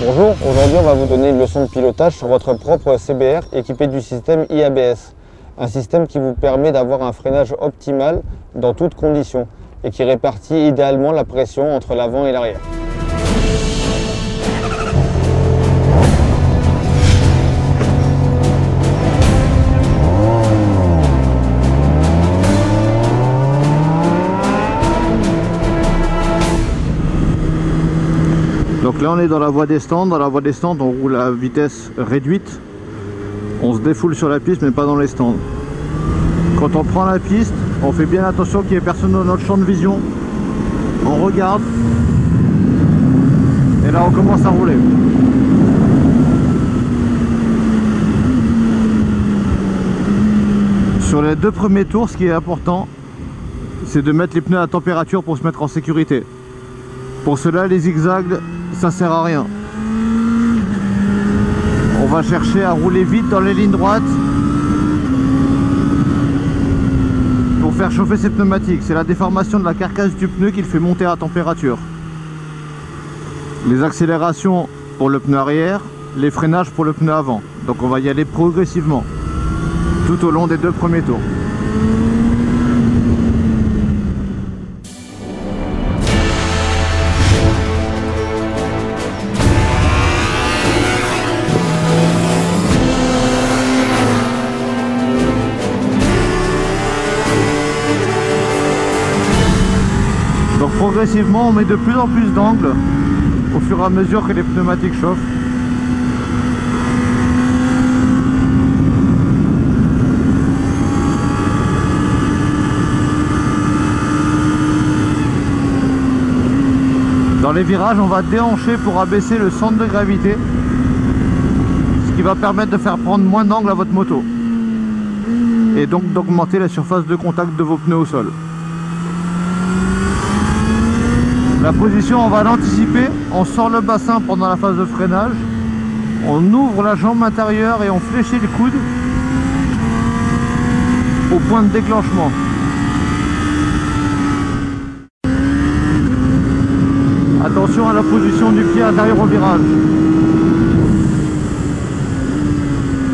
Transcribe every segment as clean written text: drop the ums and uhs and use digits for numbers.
Bonjour, aujourd'hui on va vous donner une leçon de pilotage sur votre propre CBR équipé du système iABS. Un système qui vous permet d'avoir un freinage optimal dans toutes conditions et qui répartit idéalement la pression entre l'avant et l'arrière. Donc là on est dans la voie des stands. Dans la voie des stands on roule à vitesse réduite. On se défoule sur la piste mais pas dans les stands. Quand on prend la piste, on fait bien attention qu'il n'y ait personne dans notre champ de vision. On regarde. Et là on commence à rouler. Sur les 2 premiers tours, ce qui est important, c'est de mettre les pneus à température pour se mettre en sécurité. Pour cela, les zigzags, ça sert à rien. On va chercher à rouler vite dans les lignes droites pour faire chauffer ces pneumatiques. C'est la déformation de la carcasse du pneu qui le fait monter à température. Les accélérations pour le pneu arrière, les freinages pour le pneu avant. Donc on va y aller progressivement tout au long des 2 premiers tours. Donc progressivement on met de plus en plus d'angles au fur et à mesure que les pneumatiques chauffent. Dans les virages on va déhancher pour abaisser le centre de gravité, ce qui va permettre de faire prendre moins d'angle à votre moto et donc d'augmenter la surface de contact de vos pneus au sol. La position, on va l'anticiper, on sort le bassin pendant la phase de freinage, on ouvre la jambe intérieure et on fléchit le coude au point de déclenchement. Attention à la position du pied intérieur au virage.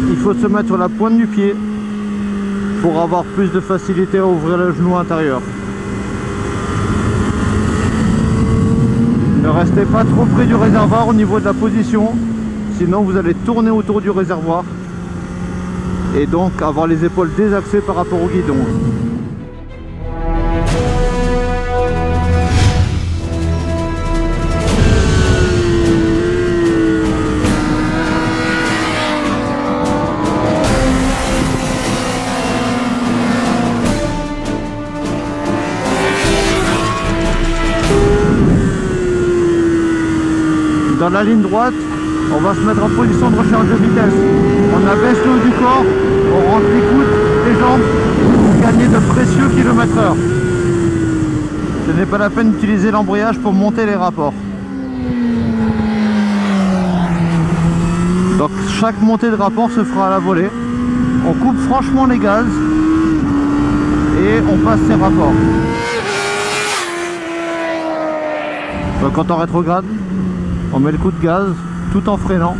Il faut se mettre sur la pointe du pied pour avoir plus de facilité à ouvrir le genou intérieur. Ne restez pas trop près du réservoir au niveau de la position, sinon vous allez tourner autour du réservoir et donc avoir les épaules désaxées par rapport au guidon. Dans la ligne droite, on va se mettre en position de recherche de vitesse. On abaisse le haut du corps, on rentre les coudes, les jambes pour gagner de précieux km/h. Ce n'est pas la peine d'utiliser l'embrayage pour monter les rapports. Donc chaque montée de rapport se fera à la volée. On coupe franchement les gaz et on passe ces rapports. Donc quand on rétrograde, on met le coup de gaz tout en freinant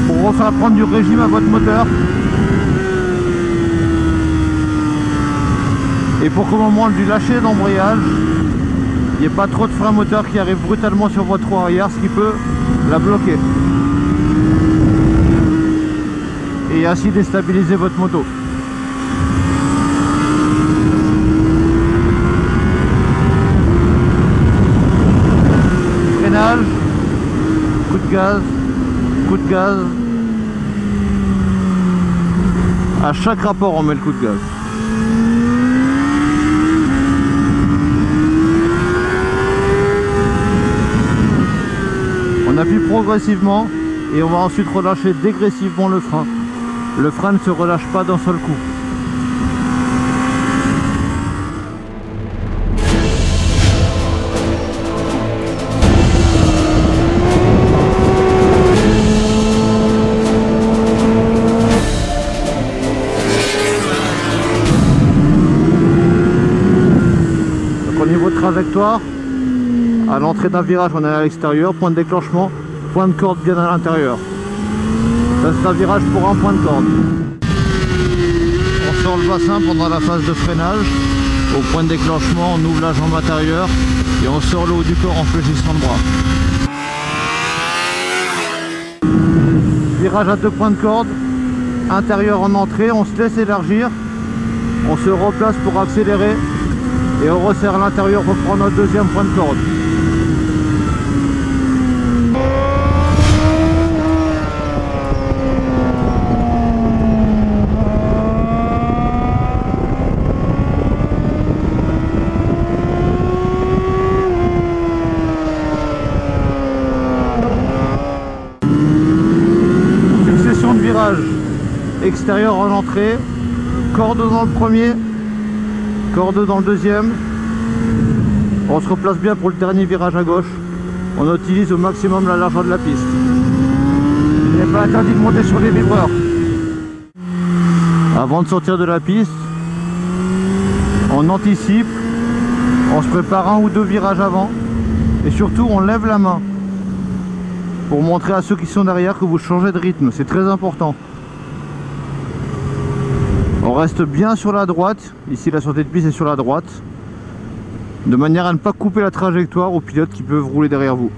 pour refaire prendre du régime à votre moteur et pour qu'au moment du lâcher d'embrayage il n'y ait pas trop de frein moteur qui arrive brutalement sur votre roue arrière, ce qui peut la bloquer et ainsi déstabiliser votre moto. Coup de gaz, coup de gaz. À chaque rapport on met le coup de gaz. On appuie progressivement et on va ensuite relâcher dégressivement le frein. Le frein ne se relâche pas d'un seul coup. trajectoire. À l'entrée d'un virage, on est à l'extérieur, point de déclenchement, point de corde bien à l'intérieur. Ça sera virage pour un point de corde. On sort le bassin pendant la phase de freinage. Au point de déclenchement, on ouvre la jambe intérieure et on sort le haut du corps en fléchissant le bras. Virage à 2 points de corde, intérieur en entrée, on se laisse élargir, on se replace pour accélérer et on resserre l'intérieur pour prendre notre deuxième point de corde. Succession de virages, extérieur en entrée, corde dans le premier, corde dans le deuxième. On se replace bien pour le dernier virage à gauche. On utilise au maximum la largeur de la piste. Il n'est pas interdit de monter sur les vibreurs. Avant de sortir de la piste, on anticipe, on se prépare 1 ou 2 virages avant et surtout on lève la main pour montrer à ceux qui sont derrière que vous changez de rythme. C'est très important. On reste bien sur la droite, ici la sortie de piste est sur la droite, de manière à ne pas couper la trajectoire aux pilotes qui peuvent rouler derrière vous.